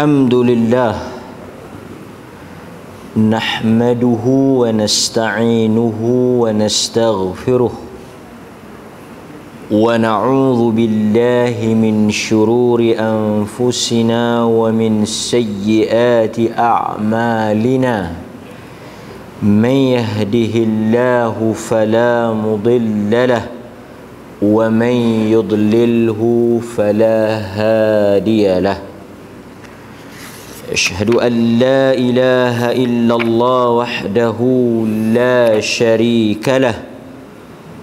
الحمد لله نحمده ونستعينه ونستغفره ونعوذ بالله من شرور أنفسنا ومن سيئات أعمالنا من يهده الله فلا مضل له ومن يضلله فلا هادي له أشهد أن لا إله إلا الله وحده لا شريك له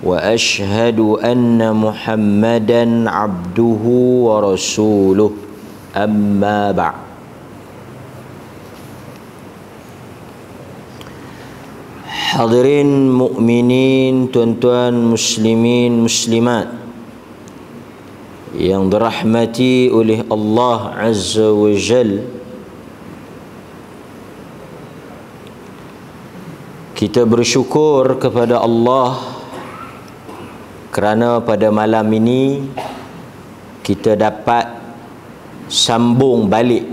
وأشهد أن محمدا عبده ورسوله أما بعد. Hadirin mukminin, tuan-tuan muslimin muslimat yang dirahmati oleh Allah Azza wa Jalla, kita bersyukur kepada Allah kerana pada malam ini kita dapat sambung balik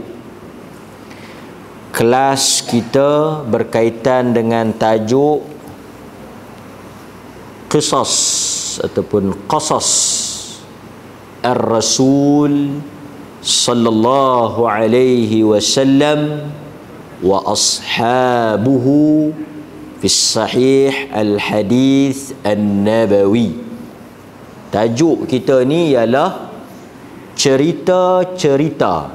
kelas kita berkaitan dengan tajuk qisas ataupun qasas ar-Rasul sallallahu alaihi wasallam wa ashabuhu fi sahih al-hadith an-nabawi. Tajuk kita ni ialah cerita-cerita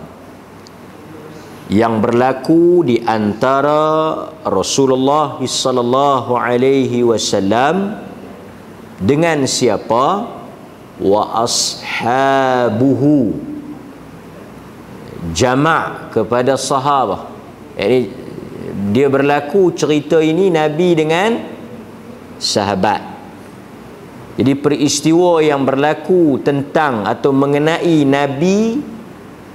yang berlaku di antara Rasulullah sallallahu alaihi wasallam dengan siapa? Wa ashabuhu, jamak kepada sahabah. Jadi dia berlaku cerita ini Nabi dengan sahabat. Jadi peristiwa yang berlaku tentang atau mengenai Nabi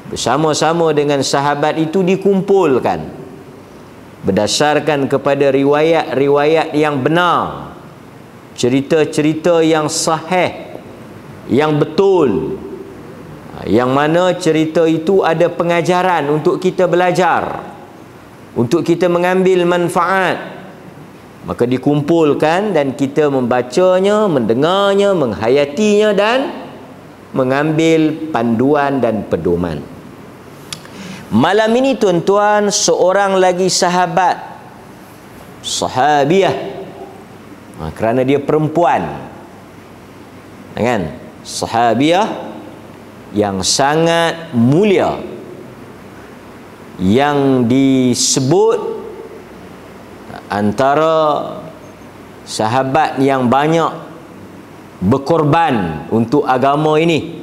bersama-sama dengan sahabat itu dikumpulkan berdasarkan kepada riwayat-riwayat yang benar, cerita-cerita yang sahih, yang betul, yang mana cerita itu ada pengajaran untuk kita belajar, untuk kita mengambil manfaat. Maka dikumpulkan dan kita membacanya, mendengarnya, menghayatinya dan mengambil panduan dan pedoman. Malam ini tuan-tuan, seorang lagi sahabiah, kerana dia perempuan, kan? Sahabiah yang sangat mulia, yang disebut antara sahabat yang banyak berkorban untuk agama ini.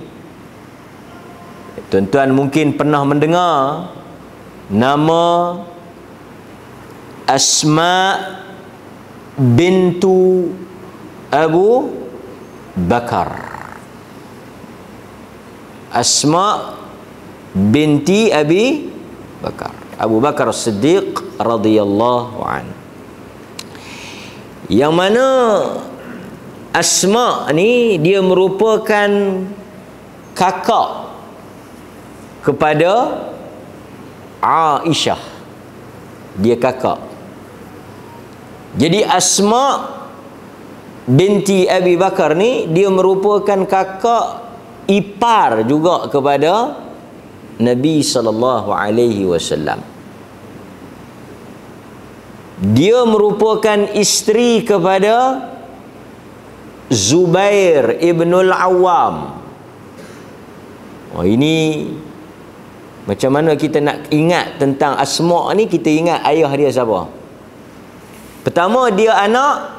Tuan-tuan mungkin pernah mendengar nama Asma bintu Abu Bakar. Asma binti Abi Bakar, Abu Bakar Siddiq radhiyallahu an. Yang mana Asma ni dia merupakan kakak kepada Aisyah. Dia kakak. Jadi Asma binti Abi Bakar ni dia merupakan kakak ipar juga kepada Nabi sallallahu alaihi wasallam. Dia merupakan isteri kepada Zubair ibnul Awam. Ini macam mana kita nak ingat tentang Asma ni, kita ingat ayah dia siapa? Pertama, dia anak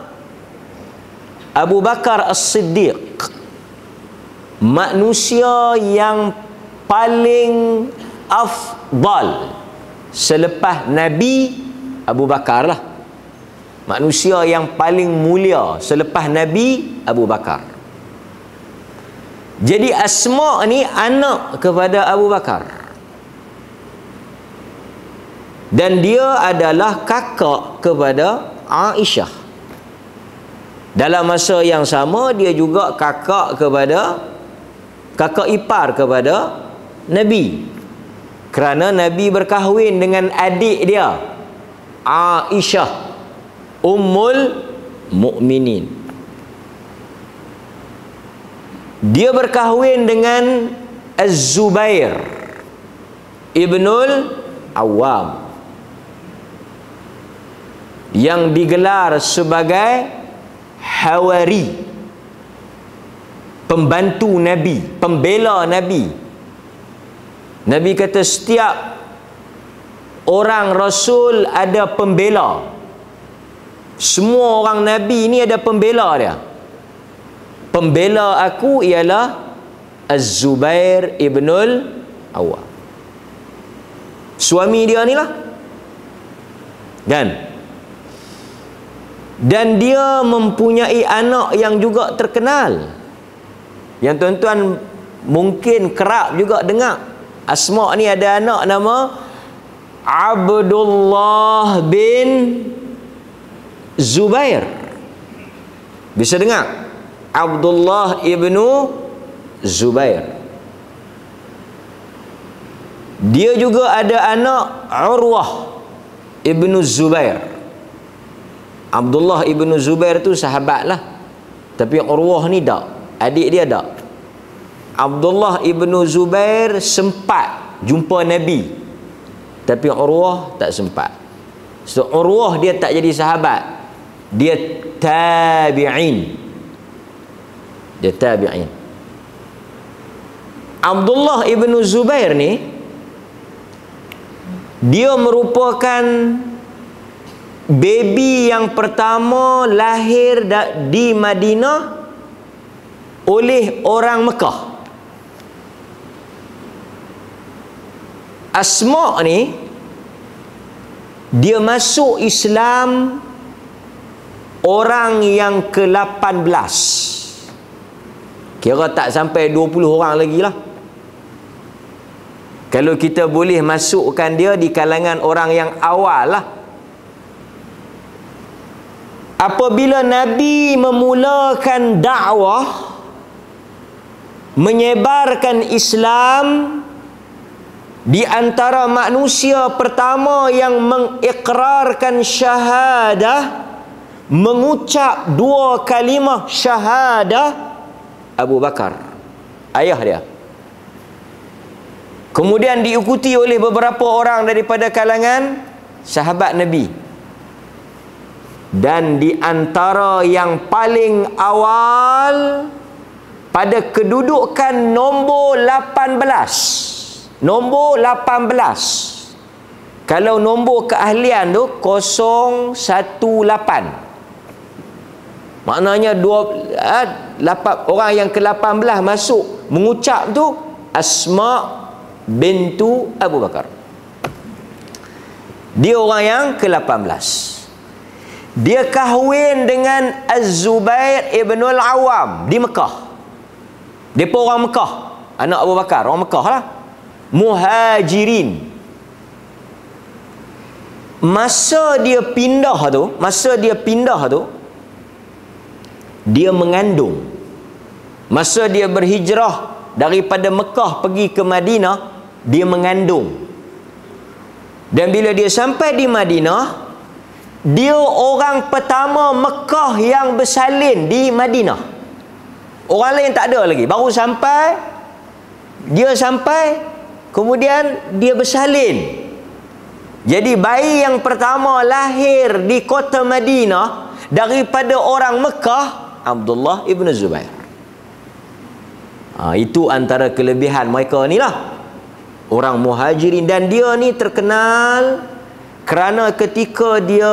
Abu Bakar As-Siddiq, manusia yang paling afdal selepas Nabi. Abu Bakar lah manusia yang paling mulia selepas Nabi, Abu Bakar. Jadi Asma ni anak kepada Abu Bakar, dan dia adalah kakak kepada Aisyah. Dalam masa yang sama dia juga kakak ipar kepada Nabi. Kerana Nabi berkahwin dengan adik dia, Aisyah Ummul Mukminin. Dia berkahwin dengan Az-Zubair Ibnul Awam, yang digelar sebagai Hawari, pembantu Nabi, pembela Nabi. Nabi kata setiap orang Rasul ada pembela. Semua orang Nabi ni ada pembela dia. Pembela aku ialah Az-Zubair Ibnul Awam. Suami dia ni lah. Dan dia mempunyai anak yang juga terkenal, yang tuan-tuan mungkin kerap juga dengar. Asma' ni ada anak nama Abdullah bin Zubair. Bisa dengar? Abdullah ibnu Zubair. Dia juga ada anak Urwah ibnu Zubair. Abdullah ibnu Zubair tu sahabat lah, tapi Urwah ni tak, adik dia tak. Abdullah ibnu Zubair sempat jumpa Nabi, tapi Urwah tak sempat. So Urwah dia tak jadi sahabat, dia tabi'in. Abdullah ibnu Zubair ni, dia merupakan baby yang pertama lahir di Madinah oleh orang Mekah. Asma' ni dia masuk Islam orang yang ke-18. Kira tak sampai 20 orang lagi lah. Kalau kita boleh masukkan dia di kalangan orang yang awal lah. Apabila Nabi memulakan dakwah, menyebarkan Islam, di antara manusia pertama yang mengikrarkan syahadah, mengucap 2 kalimah syahadah, Abu Bakar, ayah dia. Kemudian diikuti oleh beberapa orang daripada kalangan sahabat Nabi. Dan di antara yang paling awal pada kedudukan nombor 18. Nombor 18. Kalau nombor keahlian tu 018. Maknanya orang yang ke-18 masuk mengucap tu Asma' bintu Abu Bakar. Dia orang yang ke-18. Dia kahwin dengan Az-Zubair Ibnul Awam di Mekah. Depa orang Mekah, anak Abu Bakar, orang Mekah lah. Muhajirin. Masa dia pindah tu, dia mengandung. Masa dia berhijrah daripada Mekah pergi ke Madinah, dia mengandung. Dan bila dia sampai di Madinah, dia orang pertama Mekah yang bersalin di Madinah. Orang lain tak ada lagi, baru sampai, dia sampai, kemudian dia bersalin. Jadi bayi yang pertama lahir di kota Madinah daripada orang Mekah, Abdullah ibn Zubair. Itu antara kelebihan mereka ni lah, orang Muhajirin. Dan dia ni terkenal kerana ketika dia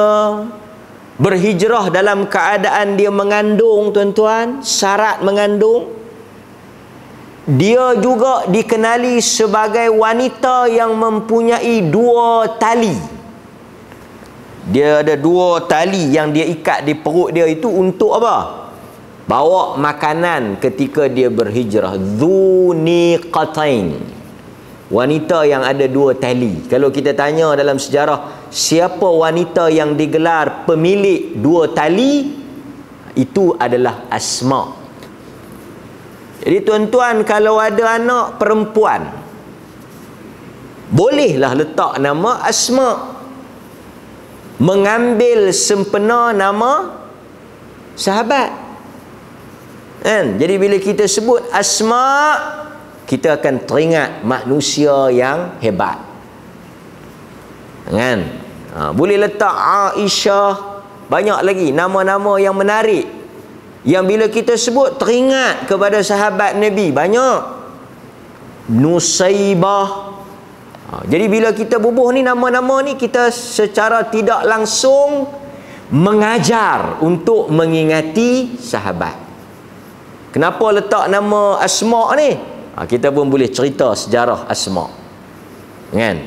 berhijrah dalam keadaan dia mengandung, tuan-tuan, syarat mengandung, dia juga dikenali sebagai wanita yang mempunyai 2 tali. Dia ada 2 tali yang dia ikat di perut dia, itu untuk apa? Bawa makanan ketika dia berhijrah. Dzuniqatain. Wanita yang ada 2 tali. Kalau kita tanya dalam sejarah, siapa wanita yang digelar pemilik 2 tali, itu adalah Asma'. Jadi tuan-tuan, kalau ada anak perempuan bolehlah letak nama Asma, mengambil sempena nama sahabat kan. Jadi bila kita sebut Asma, kita akan teringat manusia yang hebat kan. Boleh letak Aisyah, banyak lagi nama-nama yang menarik yang bila kita sebut teringat kepada sahabat Nabi, banyak. Nusaibah. Jadi bila kita bubuh ni nama-nama ni, kita secara tidak langsung mengajar untuk mengingati sahabat. Kenapa letak nama Asma ni? Kita pun boleh cerita sejarah Asma kan.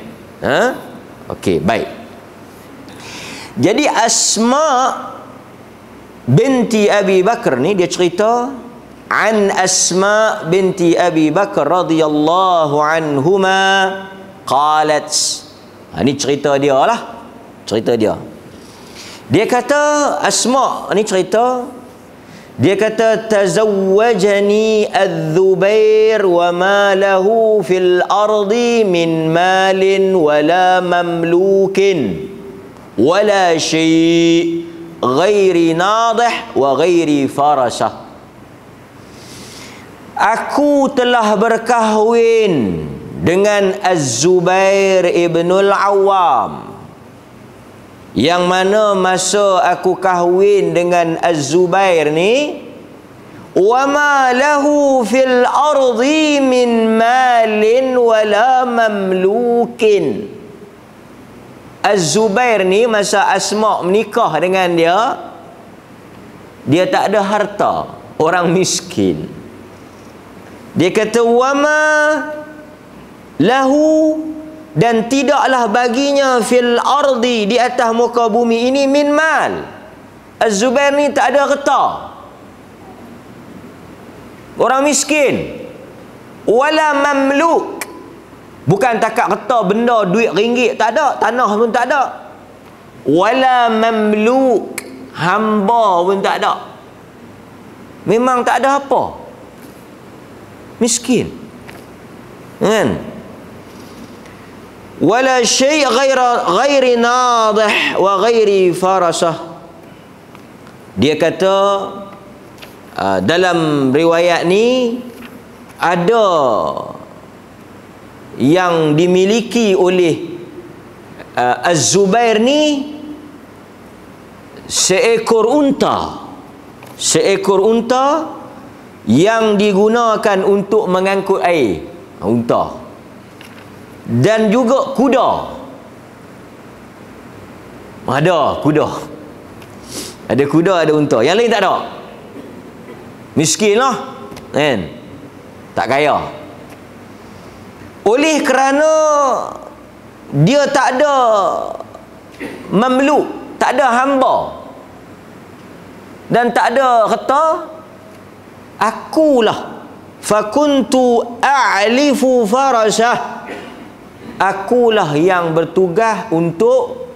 Okey, baik. Jadi Asma binti Abi Bakar ni, dia cerita an Asma binti Abi Bakar radhiyallahu anhuma qalat. Ni cerita dia lah, cerita dia. Dia kata, Asma ni cerita, dia kata tazawwajani Az-Zubair wa ma lahu fil ardi min malin wala mamlukin wala syai' ghairi nadih wa ghairi farasah. Aku telah berkahwin dengan Az-Zubair ibnul Awam, yang mana masa aku kahwin dengan Az-Zubair ni, wa ma lahu fil ardi min malin wala mamlukin. Az-Zubair ni masa Asma menikah dengan dia, dia tak ada harta, orang miskin. Dia kata wama lahu, dan tidaklah baginya fil ardi, di atas muka bumi ini, min mal. Az-Zubair ni tak ada harta, orang miskin. Wala mamluk, bukan takat harta benda duit ringgit, tak ada, tanah pun tak ada. Wala mamluk, hamba pun tak ada. Memang tak ada apa, miskin kan. Wala syai' ghairi nadih wa ghairi farasah. Dia kata dalam riwayat ni ada yang dimiliki oleh Az-Zubair ni seekor unta, seekor unta yang digunakan untuk mengangkut air, unta. Dan juga kuda, ada kuda, ada kuda, ada unta. Yang lain tak ada, miskin lah kan, tak kaya. Oleh kerana dia tak ada mamluk, tak ada hamba dan tak ada harta, akulah fakuntu a'lifu farasah, akulah yang bertugas untuk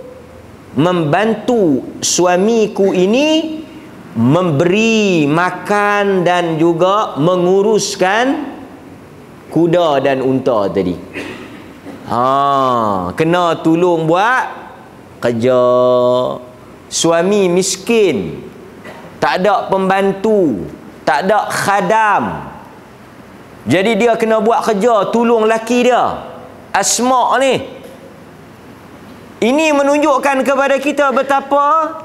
membantu suamiku ini memberi makan dan juga menguruskan kuda dan unta tadi. Kena tolong buat kerja. Suami miskin, tak ada pembantu, tak ada khadam, jadi dia kena buat kerja, tolong laki dia. Asma ni, ini menunjukkan kepada kita betapa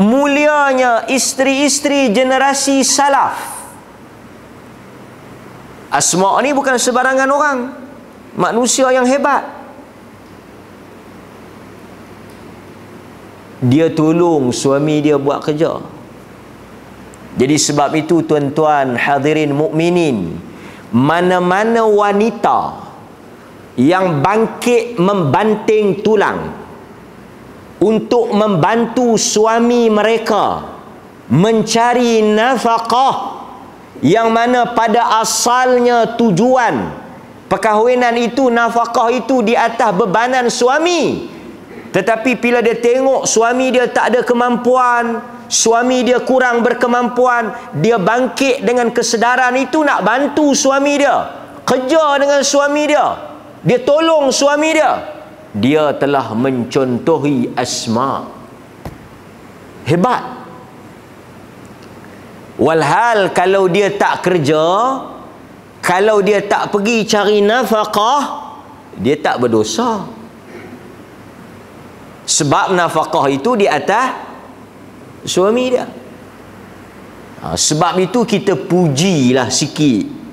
mulianya isteri-isteri generasi salaf. Asma ni bukan sebarangan orang, manusia yang hebat. Dia tolong suami dia buat kerja. Jadi sebab itu tuan-tuan hadirin mukminin, mana-mana wanita yang bangkit membanting tulang untuk membantu suami mereka mencari nafkah, yang mana pada asalnya tujuan perkahwinan itu, nafkah itu di atas bebanan suami. Tetapi bila dia tengok suami dia tak ada kemampuan, suami dia kurang berkemampuan, dia bangkit dengan kesedaran itu nak bantu suami dia, kerja dengan suami dia. dia tolong suami dia, dia telah mencontohi Asma. Hebat. Walhal kalau dia tak kerja, kalau dia tak pergi cari nafkah, dia tak berdosa. Sebab nafkah itu di atas suami dia. Sebab itu kita pujilah sikit.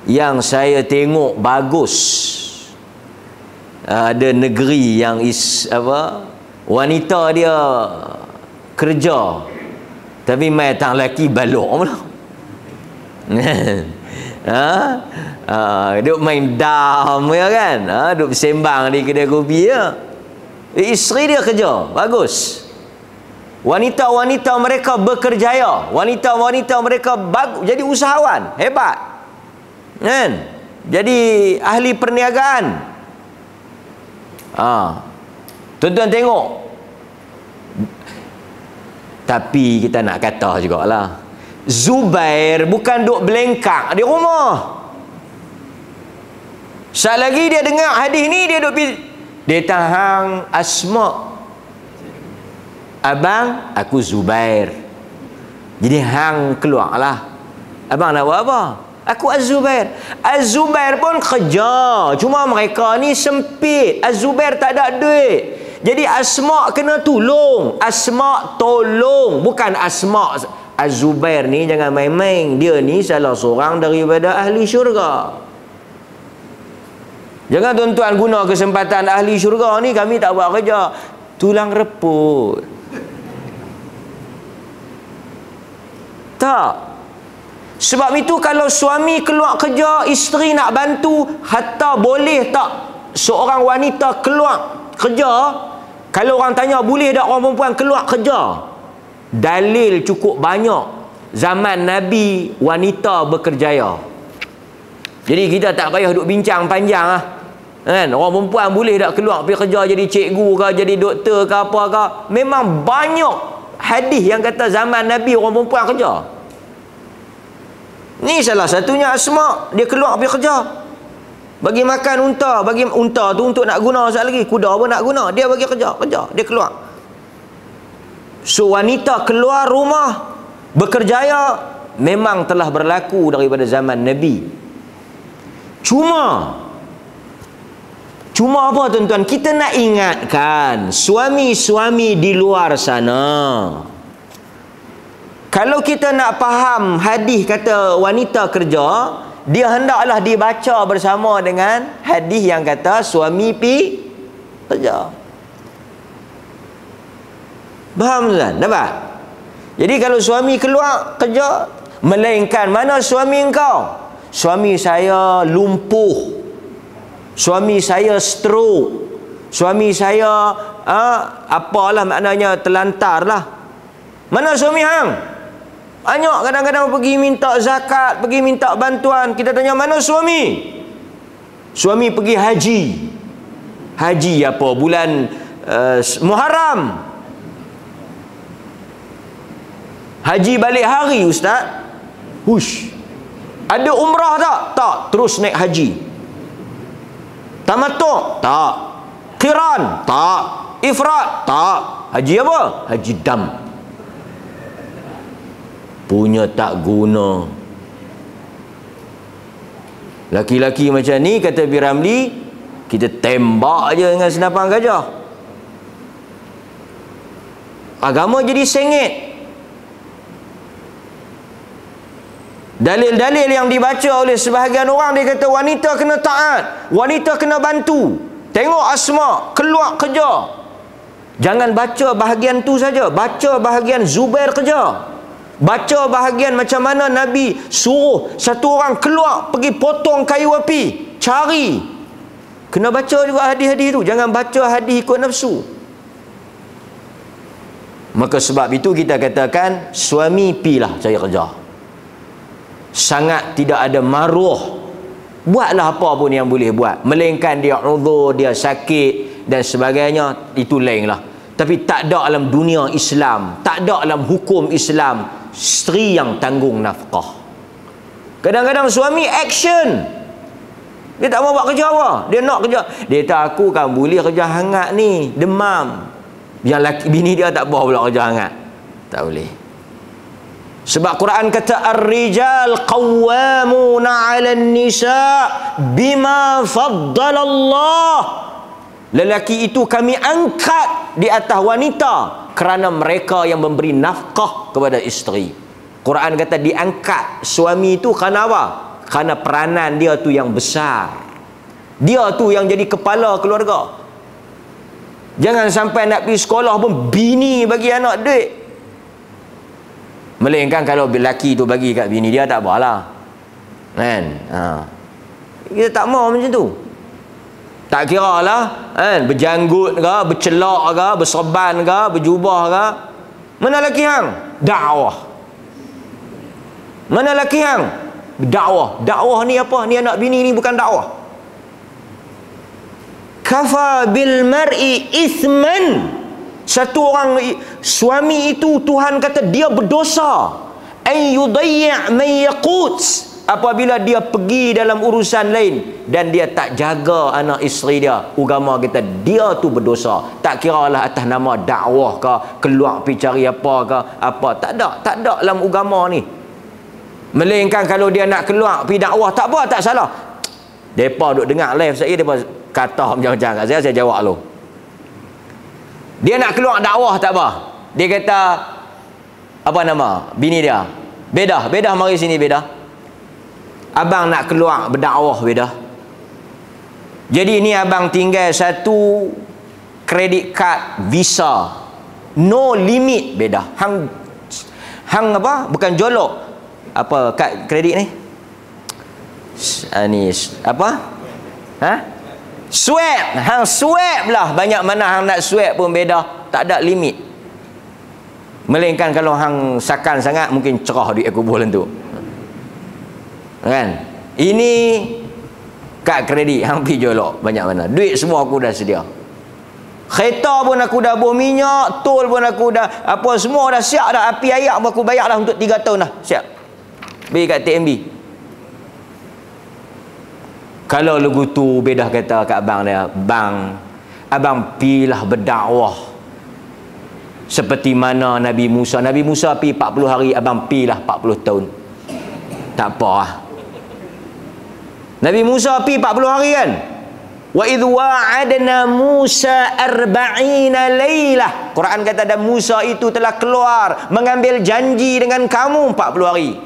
Yang saya tengok bagus, ada negeri yang wanita dia kerja tapi mai tang lelaki balok pula. Duk main dam ya kan, duk bersembang di kedai kopi ya. Isteri dia kerja bagus, wanita-wanita mereka berkerjaya, wanita-wanita mereka bagus, jadi usahawan hebat kan, jadi ahli perniagaan. Tuan-tuan tengok. Tapi kita nak kata jugalah, Zubair bukan duk belengkak di rumah. Sekali lagi dia dengar hadis ni, dia duk dia tahang Asma, abang aku Zubair. Jadi hang keluarlah, abang nak buat apa? Aku Az-Zubair. Az-Zubair pun kerja, cuma mereka ni sempit. Az-Zubair tak ada duit, jadi Asma kena tolong. Asma tolong, bukan Asma. Az-Zubair ni jangan main-main, dia ni salah seorang daripada ahli syurga. Jangan tuan-tuan guna kesempatan ahli syurga ni, kami tak buat kerja, tulang reput. Tak. Sebab itu kalau suami keluar kerja, isteri nak bantu, hatta boleh tak seorang wanita keluar kerja? Kalau orang tanya boleh tak orang perempuan keluar kerja, dalil cukup banyak. Zaman Nabi wanita berkerjaya. Jadi kita tak payah duk bincang panjang kan, orang perempuan boleh tak keluar pergi kerja jadi cikgu ke, jadi doktor ke apa ke. Memang banyak hadis yang kata zaman Nabi orang perempuan kerja. Ni salah satunya Asma, dia keluar pergi kerja. Bagi makan unta, bagi unta tu untuk nak guna sekali lagi, kuda pun nak guna, dia bagi kerja, dia keluar. So wanita keluar rumah berkerjaya memang telah berlaku daripada zaman Nabi. Cuma apa tuan-tuan, kita nak ingatkan suami-suami di luar sana, kalau kita nak faham hadis kata wanita kerja, dia hendaklah dibaca bersama dengan hadis yang kata suami pi kerja. Faham tuan? Dapat? Jadi kalau suami keluar kerja, melainkan mana suami engkau? Suami saya lumpuh, suami saya stroke, suami saya apalah maknanya, terlantar lah. Mana suami hang? Banyak kadang-kadang pergi minta zakat, pergi minta bantuan. Kita tanya mana suami? Suami pergi haji. Haji apa? Bulan Muharram. Haji balik hari ustaz. Hush. Ada umrah tak? Tak. Terus naik haji. Tamattu'? Tak. Qiran? Tak. Ifrat? Tak. Haji apa? Haji dam. Punya tak guna. Laki-laki macam ni, kata Piramli, kita tembak je dengan senapan gajah. Agama jadi sengit. Dalil-dalil yang dibaca oleh sebahagian orang, dia kata wanita kena taat, wanita kena bantu. Tengok Asma keluar kerja, jangan baca bahagian tu saja, baca bahagian Zubair kerja. Baca bahagian macam mana Nabi suruh satu orang keluar pergi potong kayu api, cari. Kena baca juga hadis-hadis tu, jangan baca hadis ikut nafsu. Maka sebab itu kita katakan suami pilah cari kerja. Sangat tidak ada maruah, buatlah apa pun yang boleh buat, melainkan dia uzur, dia sakit dan sebagainya, itu lain lah. Tapi tak ada dalam dunia Islam, tak ada dalam hukum Islam isteri yang tanggung nafkah. Kadang-kadang suami action, Dia tak mau buat kerja apa. Dia nak kerja. Dia kata aku kan boleh kerja hangat ni, demam. Yang laki bini dia tak boleh pula kerja hangat. Tak boleh. Sebab Quran kata ar-rijal qawwamuna 'alan nisa bima faddalallah. Lelaki itu kami angkat di atas wanita kerana mereka yang memberi nafkah kepada isteri. Quran kata diangkat suami itu kerana apa? Kerana peranan dia tu yang besar. Dia tu yang jadi kepala keluarga. Jangan sampai nak pergi sekolah pun bini bagi anak duit. Melainkan kalau lelaki tu bagi kat bini dia tak apalah. Kan? Kita tak mau macam tu. Tak kira lah kan, berjanggut ke, bercelak ke, berserban ke, berjubah ke. Mana lelaki hang? Dakwah. Mana lelaki hang? Dakwah. Dakwah ni apa? Ni anak bini ni bukan dakwah. Kafa bil mar'i ithman. Satu orang suami itu Tuhan kata dia berdosa. Ay yudayyi' man yaqut. Apabila dia pergi dalam urusan lain dan dia tak jaga anak isteri dia, agama kita dia tu berdosa. Tak kiralah atas nama dakwah ke, keluar pergi cari apa ke, apa. Tak ada dalam agama ni. Melainkan kalau dia nak keluar pergi dakwah, tak apa, tak salah. Depa duk dengar live saya, depa kata macam-macam kat saya jawab lu. Dia nak keluar dakwah tak apa. Dia kata apa nama bini dia? Bedah mari sini Bedah. Abang nak keluar berdakwah Bedah. Jadi ni abang tinggal satu kredit kad visa. No limit Bedah. Hang apa? Bukan jolok. Apa kad kredit ni? Ni apa? Swab. Hang swab lah. Banyak mana hang nak swab pun Bedah. Tak ada limit. Melainkan kalau hang sakan sangat mungkin cerah duit aku bulan tu. Kan? Ini kad kredit hang pergi jolok banyak mana. Duit semua aku dah sedia. Kereta pun aku dah bor minyak, tol pun aku dah apa semua dah siap dah. Api ayak pun aku bayar dah untuk 3 tahun dah. Siap. Bagi kat TMB. Kalau lugu tu Bedah kata kat abang dia, "Bang, abang pilah berdakwah seperti mana Nabi Musa. Nabi Musa pi 40 hari, abang pilah 40 tahun." Tak apa lah. Nabi Musa pi 40 hari kan? Wa idh wa'adna Musa 40 lailah. Quran kata dan Musa itu telah keluar mengambil janji dengan kamu 40 hari.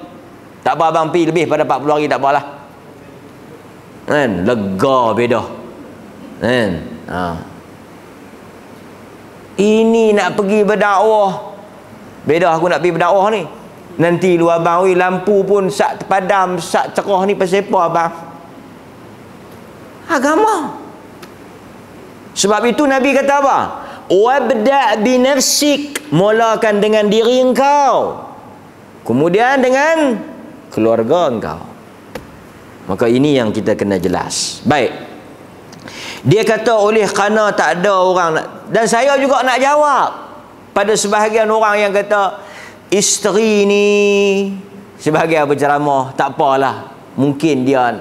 Tak apa abang pi lebih pada 40 hari tak apalah. Kan? Lega Bedah. Kan? Ini nak pergi berdakwah. Bedah aku nak pergi berdakwah ni. Nanti lu abang, lampu pun sak padam, sak cerah ni pasal apa abang? Agama. Sebab itu Nabi kata apa? Wabda' bi nafsik. Mulakan dengan diri engkau. Kemudian dengan keluarga engkau. Maka ini yang kita kena jelas. Baik. Dia kata oleh kerana tak ada orang nak, dan saya juga nak jawab pada sebahagian orang yang kata isteri ni sebahagian berceramah, tak apalah, mungkin dia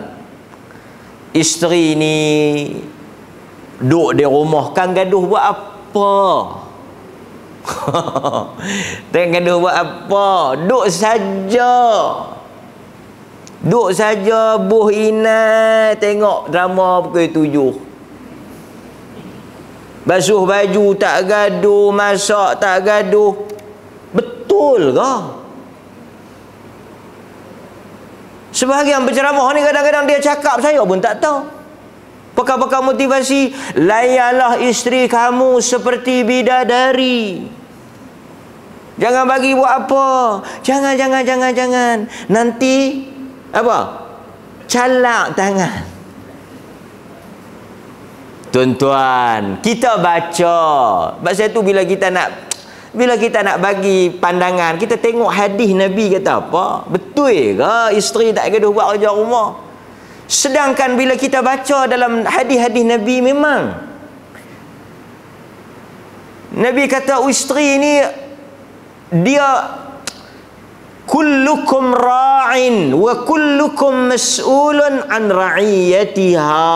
isteri ni duduk di rumah kan gaduh buat apa? Tengok gaduh buat apa? Duduk saja buh inai tengok drama pukul 7. Basuh baju tak gaduh, masak tak gaduh. Betul ke? Sebahagian penceramah ni kadang-kadang dia cakap saya pun tak tahu. Pakar-pakar motivasi, layalah isteri kamu seperti bidadari. Jangan bagi buat apa. Jangan. Nanti apa? Calak tangan. Tuan-tuan, kita baca. Sebab saya tu bila kita nak bagi pandangan, kita tengok hadis Nabi kata apa. Betul ke isteri tak gaduh buat kerja rumah? Sedangkan bila kita baca dalam hadis-hadis Nabi, memang Nabi kata isteri ni dia kullukum ra'in wa kullukum mas'ulun an ra'iyatiha.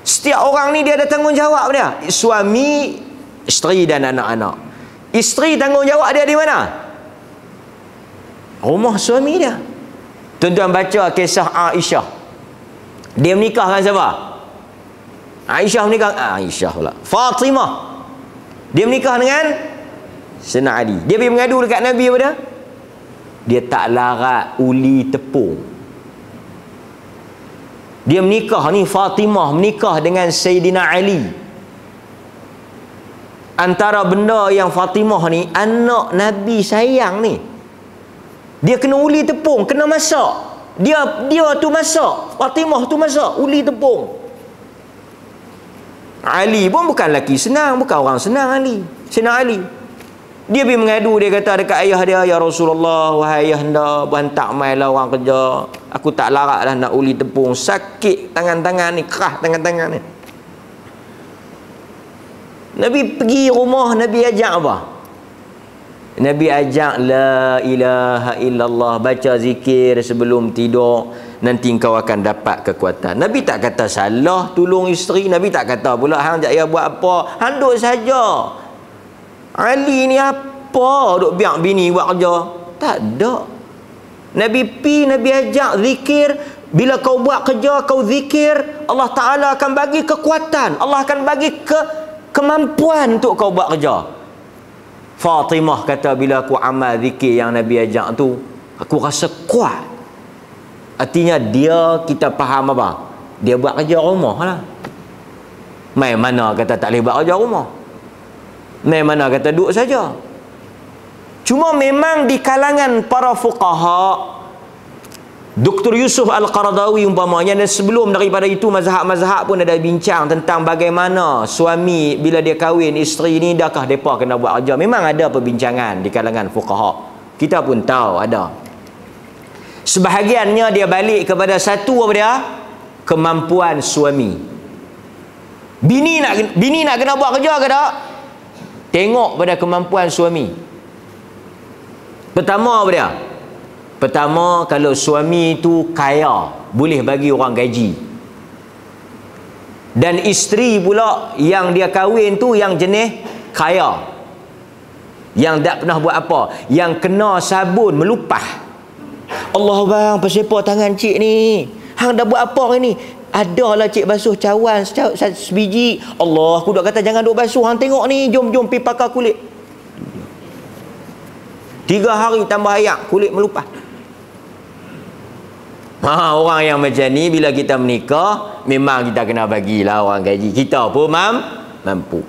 Setiap orang ni dia ada tanggungjawab dia. Suami, isteri dan anak-anak. Isteri tanggungjawab dia di mana? Rumah suami dia. Tuan-tuan baca kisah Aisyah. Dia menikah dengan siapa? Aisyah menikah, Aisyah pula, Fatimah. Dia menikah dengan Sayyidina Ali. Dia pergi mengadu dekat Nabi apa dia? Dia tak larat uli tepung. Dia menikah ni, Fatimah menikah dengan Sayyidina Ali. Antara benda yang Fatimah ni, anak Nabi sayang ni, dia kena uli tepung, kena masak. Dia tu masak, Fatimah tu masak, uli tepung. Ali pun bukan lelaki senang, bukan orang senang Ali. Sayyidina Ali. Dia pergi mengadu, dia kata dekat ayah dia, ya Rasulullah, wahai ayah anda, bantak mailah orang kerja. Aku tak larat dah nak uli tepung. Sakit tangan-tangan ni, kerah tangan-tangan ni. Nabi pergi rumah, Nabi ajak apa? Nabi ajak la ilaha illallah, baca zikir sebelum tidur, nanti kau akan dapat kekuatan. Nabi tak kata salah tolong isteri, Nabi tak kata pula hang jak ya buat apa, hang duk saja. Ali ni apa duk biar bini buat kerja? Tak ada. Nabi Nabi ajak zikir. Bila kau buat kerja, kau zikir, Allah Ta'ala akan bagi kekuatan, Allah akan bagi kemampuan untuk kau buat kerja. Fatimah kata, bila aku amal zikir yang Nabi ajak tu, aku rasa kuat. Artinya dia, kita faham apa? Dia buat kerja rumah lah. Mai mana kata tak boleh buat kerja rumah? Mai mana kata duduk saja? Cuma memang di kalangan para fuqaha, Dr. Yusuf Al-Qaradawi umpamanya, dan sebelum daripada itu mazhab-mazhab pun ada bincang tentang bagaimana suami bila dia kahwin isteri ni, adakah mereka kena buat kerja. Memang ada perbincangan di kalangan fuqaha. Kita pun tahu ada. Sebahagiannya dia balik kepada satu apa dia? Kemampuan suami. Bini nak kena buat kerja ke tak? Tengok pada kemampuan suami. Pertama apa dia? Pertama, kalau suami tu kaya, boleh bagi orang gaji. Dan isteri pula yang dia kahwin tu yang jenis kaya, yang tak pernah buat apa, yang kena sabun melupah. Allah bang, persepak tangan cik ni, hang dah buat apa hari ni? Adalah cik basuh cawan sebiji. Allah, aku dah kata jangan duk basuh, hang tengok ni, jom pi pakar kulit. 3 hari tambah ayak, kulit melupah. Orang yang macam ni bila kita menikah, memang kita kena bagilah orang gaji. Kita pun mampu.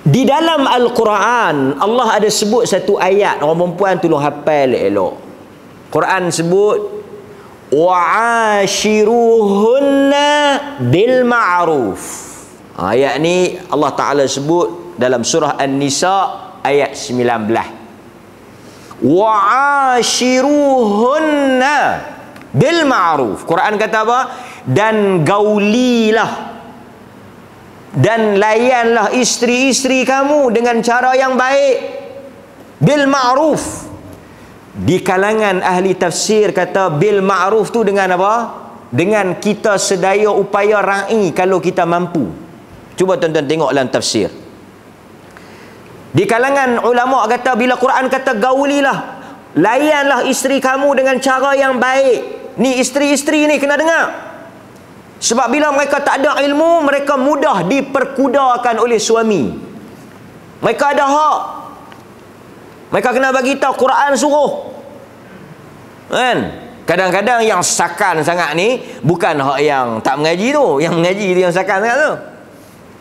Di dalam Al-Quran, Allah ada sebut satu ayat, orang perempuan tolong hafal elok. Quran sebut wa'ashiruhunna bil ma'ruf. Ayat ni Allah Ta'ala sebut dalam surah An-Nisa ayat 19. Wa'ashiruhunna bil ma'ruf. Quran kata apa? Dan gaulilah dan layanlah isteri-isteri kamu dengan cara yang baik, bil ma'ruf. Di kalangan ahli tafsir kata bil ma'ruf tu dengan apa? Dengan kita sedaya upaya ra'i kalau kita mampu. Cuba tuan-tuan tengok dalam tafsir. Di kalangan ulama kata, bila Quran kata gaulilah, layanlah isteri kamu dengan cara yang baik. Ni isteri-isteri ni kena dengar. Sebab bila mereka tak ada ilmu, mereka mudah diperkudakan oleh suami. Mereka ada hak. Mereka kena bagi tahu, Quran suruh. Kan? Kadang-kadang yang sakan sangat ni bukan hak yang tak mengaji tu, yang mengaji tu yang sakan sangat tu.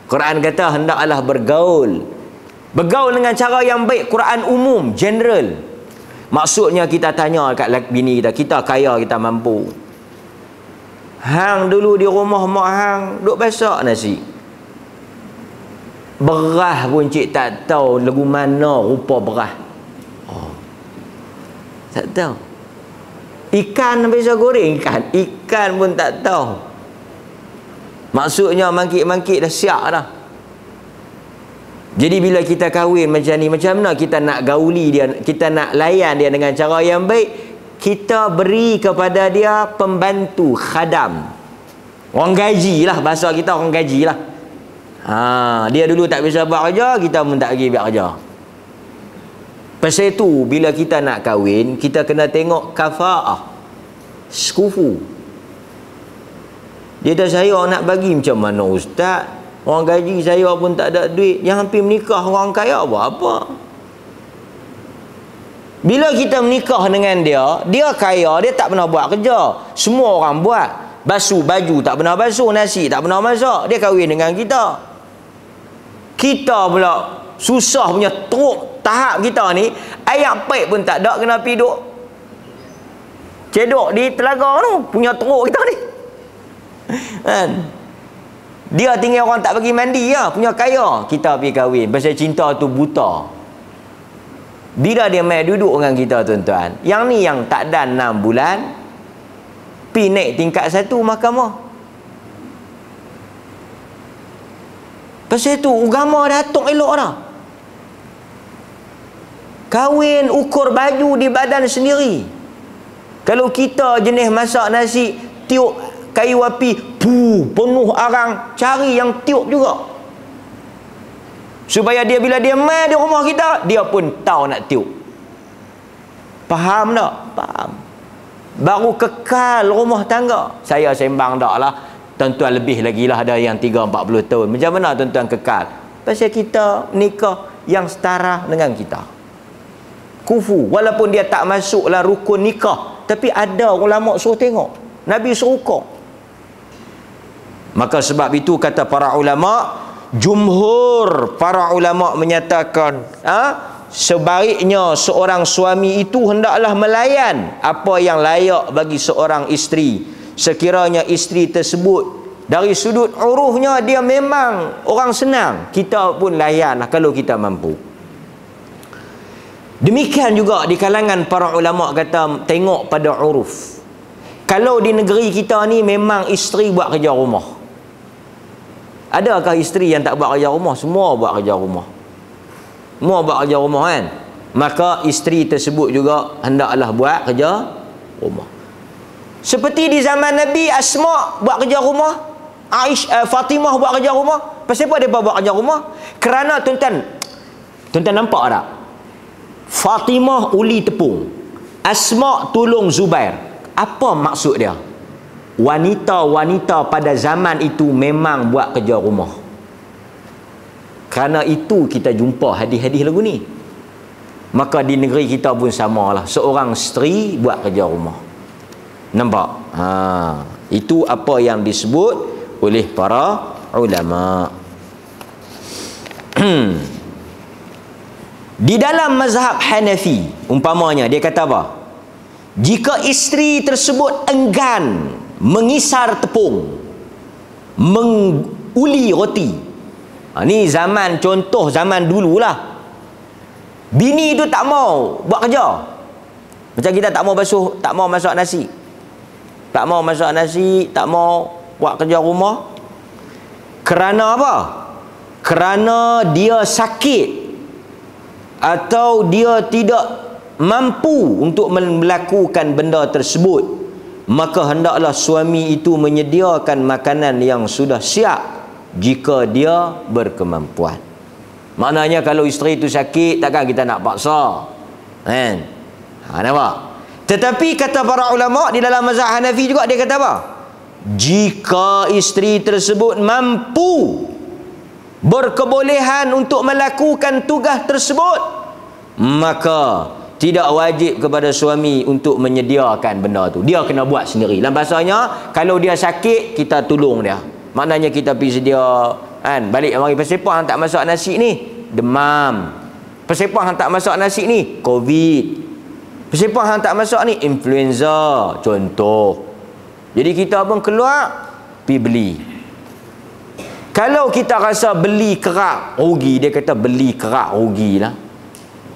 Quran kata hendaklah bergaul. Bergaul dengan cara yang baik. Quran umum, general. Maksudnya kita tanya kat bini kita, kita kaya, kita mampu. Hang dulu di rumah mak hang duk masak nasi. Beras pun cik tak tahu lagu mana rupa beras. Tak tahu. Ikan biasa goreng ikan pun tak tahu. Maksudnya mangkit-mangkit dah siap dah. Jadi bila kita kahwin macam ni, macam mana kita nak gauli dia, kita nak layan dia dengan cara yang baik? Kita beri kepada dia pembantu, khadam. Orang gaji lah, bahasa kita orang gaji lah. Dia dulu tak bisa buat kerja, kita pun tak pergi buat kerja. Pasal itu bila kita nak kahwin, kita kena tengok kafa'ah, sekufu. Dia dah, saya nak bagi macam mana ustaz? Orang gaji saya pun tak ada duit. Yang hampir menikah orang kaya buat apa? Bila kita menikah dengan dia, dia kaya, dia tak pernah buat kerja. Semua orang buat. Basuh baju tak pernah basuh, nasi tak pernah masak. Dia kahwin dengan kita. Kita pula susah punya teruk tahap kita ni, air paip pun tak ada, kena pergi duk cedok di telaga tu. Punya teruk kita ni. Kan? Dia tinggal orang tak pergi mandi ya, punya kaya. Kita pergi kahwin. Pasal cinta tu buta. Bila dia main duduk dengan kita tuan-tuan, yang ni yang tak ada 6 bulan, pi naik tingkat 1 mahkamah. Pasal tu agama dah atok elok dah. Kahwin ukur baju di badan sendiri. Kalau kita jenis masak nasi, tiup kayu api, penuh arang, cari yang tiup juga. Supaya dia bila dia main di rumah kita, dia pun tahu nak tiup. Faham tak? Faham. Baru kekal rumah tangga. Saya sembang tak lah. Tuan-tuan lebih lagi lah, ada yang 30-40 tahun. Macam mana tuan-tuan kekal? Pasal kita nikah yang setara dengan kita. Kufu. Walaupun dia tak masuklah rukun nikah, tapi ada ulama suruh tengok. Nabi suruh ukur. Maka sebab itu kata para ulama, jumhur para ulama menyatakan sebaiknya seorang suami itu hendaklah melayan apa yang layak bagi seorang isteri. Sekiranya isteri tersebut dari sudut urufnya dia memang orang senang, kita pun layan kalau kita mampu. Demikian juga di kalangan para ulama kata tengok pada uruf. Kalau di negeri kita ni memang isteri buat kerja rumah. Adakah isteri yang tak buat kerja rumah? Semua buat kerja rumah. Semua buat kerja rumah kan? Maka isteri tersebut juga hendaklah buat kerja rumah. Seperti di zaman Nabi, Asma buat kerja rumah, Fatimah buat kerja rumah. Pasal apa mereka buat kerja rumah? Kerana tuan-tuan nampak tak? Fatimah uli tepung, Asma tolong Zubair. Apa maksud dia? Wanita-wanita pada zaman itu memang buat kerja rumah. Kerana itu kita jumpa hadis-hadis lagu ni. Maka di negeri kita pun samalah. Seorang isteri buat kerja rumah. Nampak? Itu apa yang disebut oleh para ulama. Di dalam mazhab Hanafi, umpamanya dia kata apa? Jika isteri tersebut enggan mengisar tepung, menguli roti. Ni zaman, contoh zaman dululah. Bini tu tak mau buat kerja. Macam kita tak mau basuh, tak mau masak nasi. Tak mau masak nasi, tak mau buat kerja rumah. Kerana apa? Kerana dia sakit atau dia tidak mampu untuk melakukan benda tersebut. Maka hendaklah suami itu menyediakan makanan yang sudah siap jika dia berkemampuan. Maknanya kalau isteri itu sakit, takkan kita nak paksa, kan? Nampak? Tetapi kata para ulama di dalam mazhab Hanafi juga, dia kata apa? Jika isteri tersebut mampu, berkebolehan untuk melakukan tugas tersebut, maka tidak wajib kepada suami untuk menyediakan benda tu. Dia kena buat sendiri. Dalam bahasanya, kalau dia sakit, kita tolong dia. Maknanya kita pergi sedia, kan? Balik mari persepah hang tak masak nasi ni, demam. Persepah hang tak masak nasi ni, COVID. Persepah hang tak masak ni, influenza, contoh. Jadi kita pun keluar, pergi beli. Kalau kita rasa beli kerak rugi, dia kata beli kerak rugilah,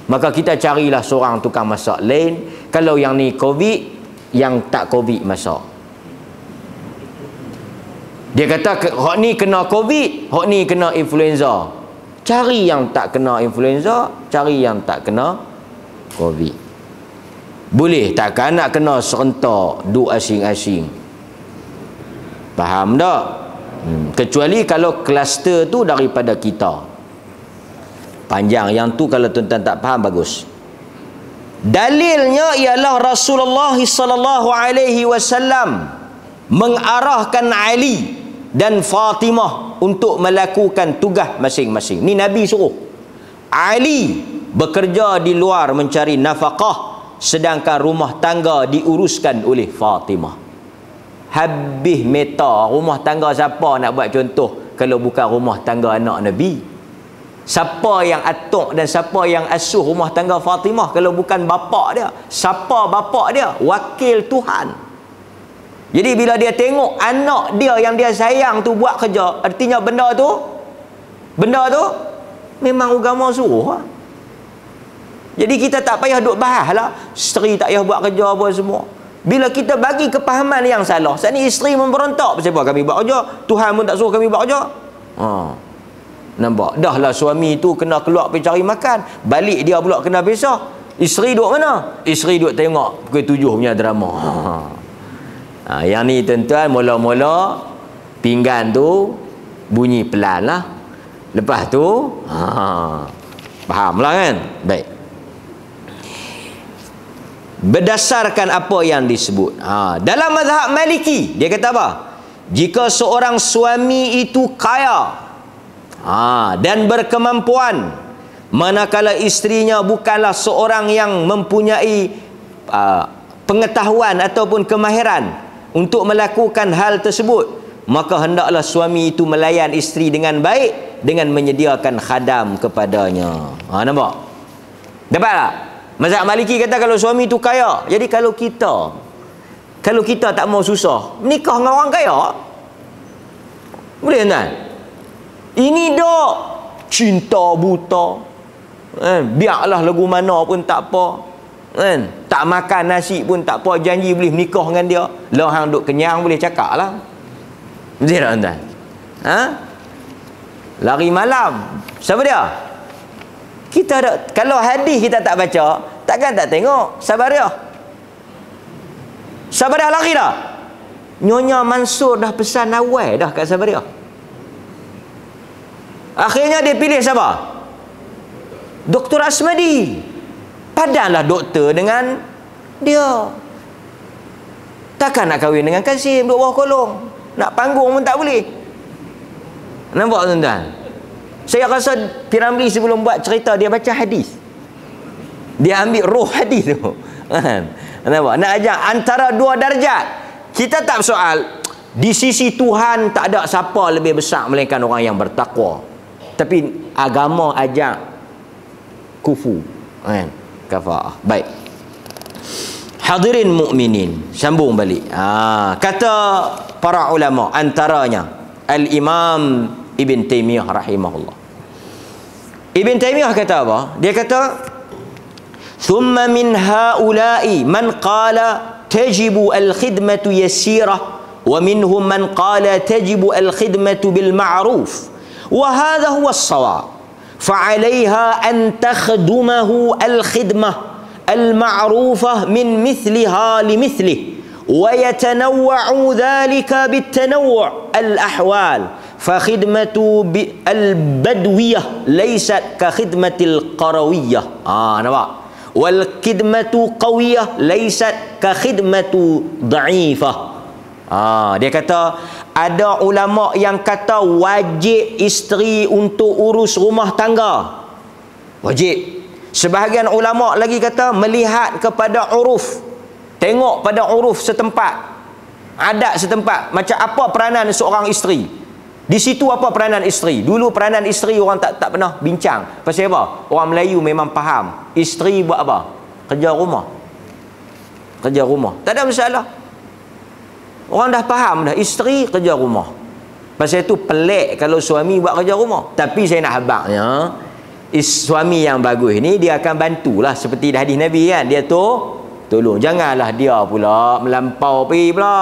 maka kita carilah seorang tukang masak lain. Kalau yang ni COVID, yang tak COVID masak. Dia kata hak ni kena COVID, hak ni kena influenza. Cari yang tak kena influenza, cari yang tak kena COVID. Boleh takkan nak kena serentak duk asing-asing? Faham tak? Kecuali kalau kluster tu daripada kita. Panjang yang tu, kalau tuan-tuan tak faham, bagus. Dalilnya ialah Rasulullah sallallahu alaihi wasallam mengarahkan Ali dan Fatimah untuk melakukan tugas masing-masing. Ni Nabi suruh. Ali bekerja di luar mencari nafkah, sedangkan rumah tangga diuruskan oleh Fatimah. Habis meta, rumah tangga siapa nak buat contoh kalau bukan rumah tangga anak Nabi? Siapa yang atuk dan siapa yang asuh rumah tangga Fatimah kalau bukan bapa dia? Siapa bapa dia? Wakil Tuhan. Jadi bila dia tengok anak dia yang dia sayang tu buat kerja, artinya benda tu memang agama suruh. Jadi kita tak payah duk bahas lah isteri tak payah buat kerja apa semua. Bila kita bagi kepahaman yang salah, saat ni isteri memberontak, pasal apa kami buat kerja, Tuhan pun tak suruh kami buat kerja. Nampak? Dah lah suami tu kena keluar pergi cari makan, balik dia pula kena besar. Isteri duduk mana? Isteri duduk tengok pukul 7 punya drama. Yang ni tuan-tuan, mula-mula pinggan tu bunyi pelan lah. Lepas tu faham lah kan? Baik. Berdasarkan apa yang disebut dalam mazhab Maliki, dia kata apa? Jika seorang suami itu kaya dan berkemampuan, manakala isterinya bukanlah seorang yang mempunyai pengetahuan ataupun kemahiran untuk melakukan hal tersebut, maka hendaklah suami itu melayan isteri dengan baik dengan menyediakan khadam kepadanya. Nampak? Dapat tak? Mazhab Maliki kata kalau suami itu kaya. Jadi kalau kita tak mau susah, nikah dengan orang kaya, boleh tak? Ini dok cinta buta, biarlah lagu mana pun tak apa, tak makan nasi pun tak apa, janji boleh menikah dengan dia. Lah hang duk kenyang boleh cakap lah. Betul tak tuan? Lari malam, siapa dia? Kita ada, kalau hadis kita tak baca, takkan tak tengok Sabariah. Sabariah lari dah. Nyonya Mansur dah pesan awal dah kat Sabariah. Akhirnya dia pilih siapa? Dr. Asmadi. Padanlah doktor dengan dia. Takkan nak kahwin dengan Kasim duk bawah kolong. Nak panggung pun tak boleh. Nampak tuan-tuan? Saya rasa Piramli sebelum buat cerita, dia baca hadis. Dia ambil roh hadis tu. Nampak? Nak ajak antara dua darjat. Kita tak soal di sisi Tuhan tak ada siapa lebih besar melainkan orang yang bertakwa. Tapi agama ajak kufu, kafarah. Baik. Hadirin mukminin, sambung balik. Kata para ulama, antaranya Al-Imam Ibn Taymiyah rahimahullah. Ibn Taymiyah kata apa? Dia kata, "Thumma min haula'i man qala tajibu al-khidmatu yasirah wa minhum man qala tajibu al-khidmatu bil ma'ruf. وهذا هو الصواب فعليها أن تخدمه الخدمة المعروفة من مثلها لمثله ويتنوع ذلك بالتنوع الأحوال فخدمة البدوية ليست كخدمة القروية nampak والخدمة قوية ليست كخدمة ضعيفة. Dia kata ada ulama yang kata wajib isteri untuk urus rumah tangga, wajib. Sebahagian ulama lagi kata melihat kepada uruf, tengok pada uruf setempat, adat setempat, macam apa peranan seorang isteri. Di situ apa peranan isteri. Dulu peranan isteri orang tak pernah bincang. Pasal apa? Orang Melayu memang faham isteri buat apa? Kerja rumah. Kerja rumah, tak ada masalah. Orang dah faham dah, isteri kerja rumah. Pasal itu pelik kalau suami buat kerja rumah. Tapi saya nak habaknya, suami yang bagus ni dia akan bantulah seperti hadis Nabi kan. Dia tu tolong. Janganlah dia pula melampau pergi pula.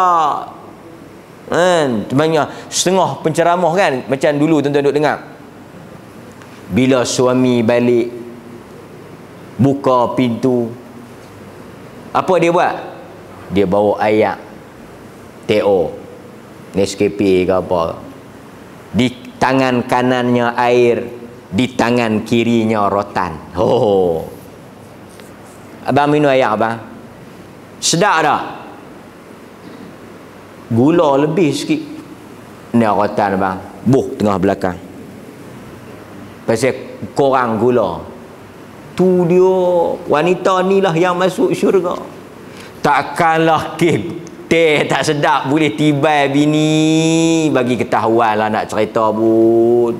Banyak setengah penceramah kan, macam dulu tuan-tuan duk dengar. Bila suami balik, buka pintu, apa dia buat? Dia bawa ayak teh-o, Nescafe ke apa. Di tangan kanannya air, di tangan kirinya rotan. Oh, abang minum ayak abang, sedap tak? Gula lebih sikit. Ni rotan abang, tengah belakang. Pasal korang gula. Tu dia, wanita ni lah yang masuk syurga. Takkanlah teh tak sedap boleh tibai bini bagi ketahuan lah nak cerita pun.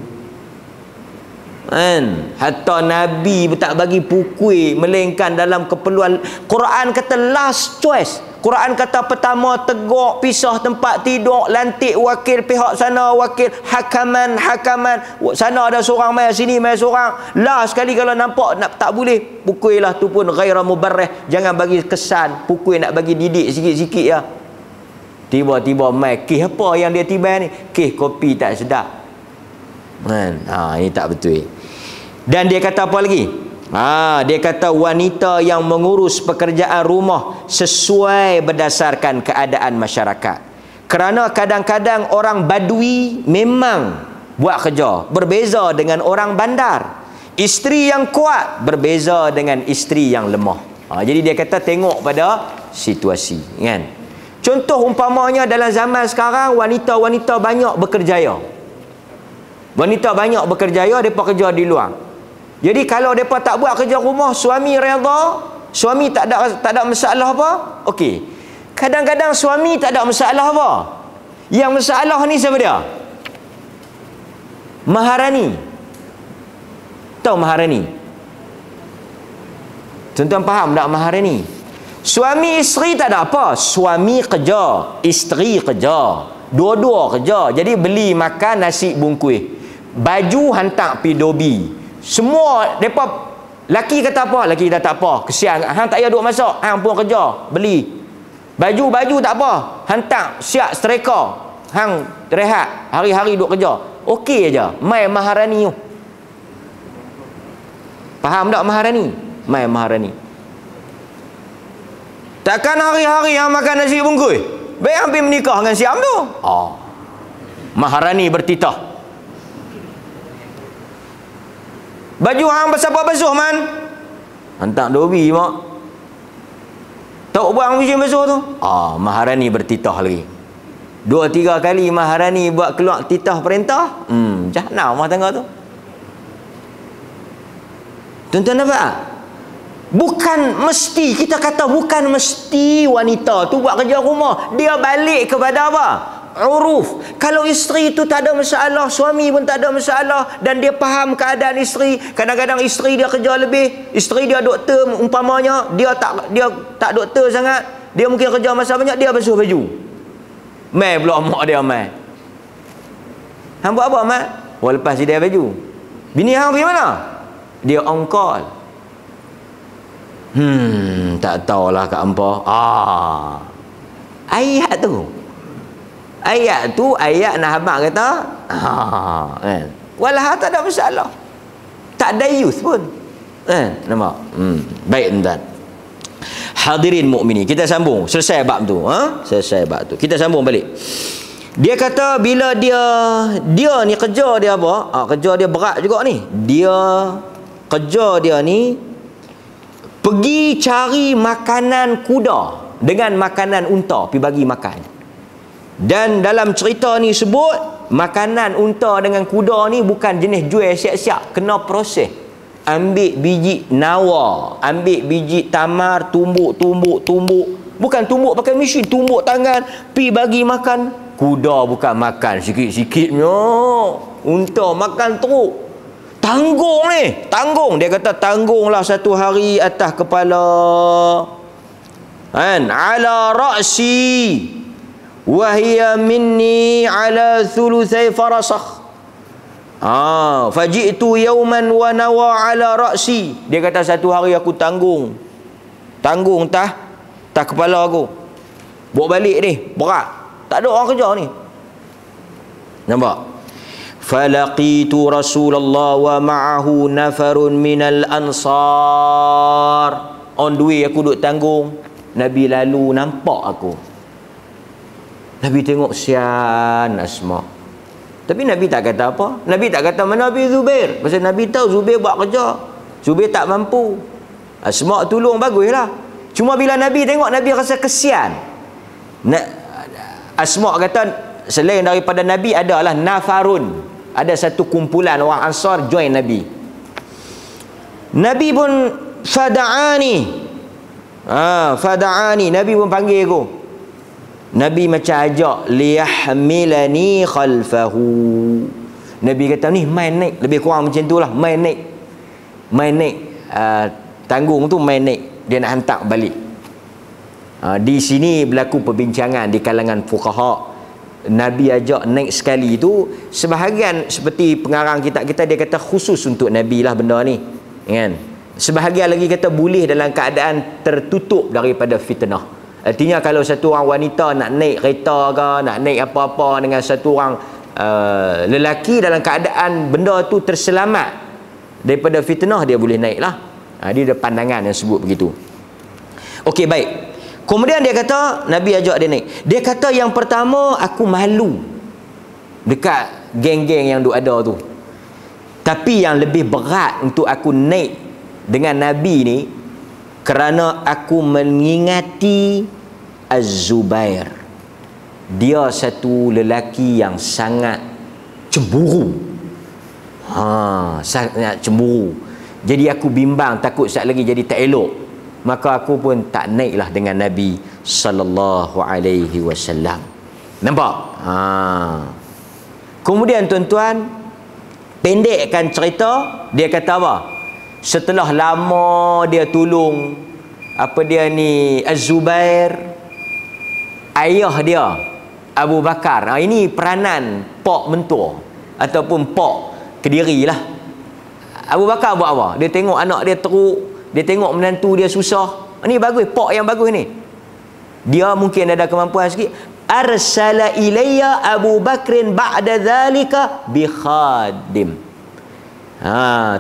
Kan? Hatta Nabi tak bagi pukul, melainkan dalam keperluan. Quran kata last choice. Quran kata pertama tegak, pisah tempat tidur, lantik wakil pihak sana, wakil hakaman, sana ada seorang mai, sini mai seorang. Last sekali kalau nampak tak boleh, pukul lah tu pun ghaira mubarrih. Jangan bagi kesan, pukul nak bagi didik sikit-sikit ya. Tiba-tiba mai kih apa yang dia tiba ni? Kih kopi tak sedap. Kan? Ini tak betul. Dan dia kata apa lagi? Dia kata wanita yang mengurus pekerjaan rumah sesuai berdasarkan keadaan masyarakat. Kerana kadang-kadang orang badui memang buat kerja berbeza dengan orang bandar. Isteri yang kuat berbeza dengan isteri yang lemah. Jadi dia kata tengok pada situasi, kan? Contoh umpamanya dalam zaman sekarang wanita-wanita banyak bekerjaya. Wanita banyak bekerjaya, mereka kerja di luar. Jadi kalau mereka tak buat kerja rumah, suami redha, suami tak ada masalah apa, okey. Kadang-kadang suami tak ada masalah apa. Yang masalah ni siapa dia? Maharani. Tahu maharani? Tuan-tuan faham tak maharani? Suami isteri tak ada apa. Suami kerja, isteri kerja, dua-dua kerja. Jadi beli makan nasi bungkus, baju hantar pi dobi. Semua depa laki kata apa? Laki kata tak apa. Kesian hang tak payah duk masak, hang pun kerja, beli. Baju tak apa, hantar siap setrika. Hang rehat, hari-hari duk kerja. Okey aja. Mai maharani tu. Faham tak maharani? Mai maharani. Takkan hari-hari hang makan nasi bungkus? Baik hampir menikah dengan siam tu. Maharani bertitah. Baju hang basuh man. Hantar dobi mak. Tak buang mesin basuh tu. Maharani bertitah lagi. 2-3 kali maharani buat keluar titah perintah. Jahanam rumah tangga tu. Tuan-tuan nampak? Bukan mesti, kita kata bukan mesti wanita tu buat kerja rumah. Dia balik kepada apa? Uruf. Kalau isteri tu tak ada masalah, suami pun tak ada masalah, dan dia faham keadaan isteri. Kadang-kadang isteri dia kerja lebih, isteri dia doktor umpamanya, dia tak doktor sangat, dia mungkin kerja masa banyak, dia basuh baju. Mai pula mak dia mai. Hang buat apa mak? Lepas dia baju. Bini hang pergi mana? Dia on call. Tak tahulah kat hampa. Ayat tu ayat nak habaq kata kan, walah tak ada masalah, tak ada youth pun, nampak? Baik tuan. Hadirin mukminin, kita sambung, selesai bab tu, selesai bab tu, kita sambung balik. Dia kata bila dia ni kerja dia apa? Kerja dia berat juga ni. Kerja dia ni pergi cari makanan kuda dengan makanan unta, pergi bagi makan. Dan dalam cerita ni sebut makanan unta dengan kuda ni bukan jenis jual siap-siap, kena proses. Ambil biji nawa, ambil biji tamar, tumbuk. Bukan tumbuk pakai mesin, tumbuk tangan, pi bagi makan. Kuda bukan makan sikit-sikitnya, unta makan teruk. Tanggung ni, tanggung. Dia kata tanggunglah 1 hari atas kepala. Ala ra'si wahia minni ala thuluthai farasakh. Faji'tu yawman wa nawa ala ra'si. Dia kata 1 hari aku tanggung tah kepala aku. Bawa balik ni berat, tak ada orang kerja ni. Nampak? falaqitu Rasulullah wa ma'ahu nafarun minal ansar. On the way aku duduk tanggung, Nabi lalu nampak aku. Nabi tengok sian Asma. Tapi Nabi tak kata apa. Nabi tak kata mana Nabi Zubair. Pasal Nabi tahu Zubair buat kerja. Zubair tak mampu. Asma tolong, baguslah. Cuma bila Nabi tengok, Nabi rasa kesian. Asma kata selain daripada Nabi adalah nafarun. Ada satu kumpulan orang Ansar join Nabi. Nabi pun fada'ani. Fada'ani. Nabi pun panggil aku. Nabi macam ajak liyahmilani khalfahu. Nabi kata ni main naik, lebih kurang macam tu lah, main naik tanggung tu, main naik, dia nak hantar balik. Di sini berlaku perbincangan di kalangan fuqaha. Nabi ajak naik sekali itu, sebahagian seperti pengarang kita dia kata khusus untuk Nabi lah benda ni, kan? Sebahagian lagi kata boleh dalam keadaan tertutup daripada fitnah. Artinya kalau satu orang wanita nak naik kereta ke, nak naik apa-apa dengan satu orang lelaki dalam keadaan benda tu terselamat daripada fitnah, dia boleh naik lah. Dia ada pandangan yang sebut begitu. Okey, baik. Kemudian dia kata, Nabi ajak dia naik. Dia kata yang pertama, aku malu dekat geng-geng yang duk ada tu. Tapi yang lebih berat untuk aku naik dengan Nabi ni, kerana aku mengingati Az-Zubair. Dia satu lelaki yang sangat cemburu. Sangat cemburu. Jadi aku bimbang, takut sekali lagi jadi tak elok. Maka aku pun tak naiklah dengan Nabi sallallahu alaihi wasallam. Nampak? Kemudian tuan-tuan, pendekkan cerita, dia kata apa? Setelah lama dia tolong Az-Zubair, ayah dia Abu Bakar. Ini peranan pak mentua ataupun pak Kediri lah. Abu Bakar buat apa? Dia tengok anak dia teruk, dia tengok menantu dia susah. Ini bagus, pak yang bagus ni. Dia mungkin ada kemampuan sikit. Arsala ilayya Abu Bakrin ba'da dhalika bi khadim.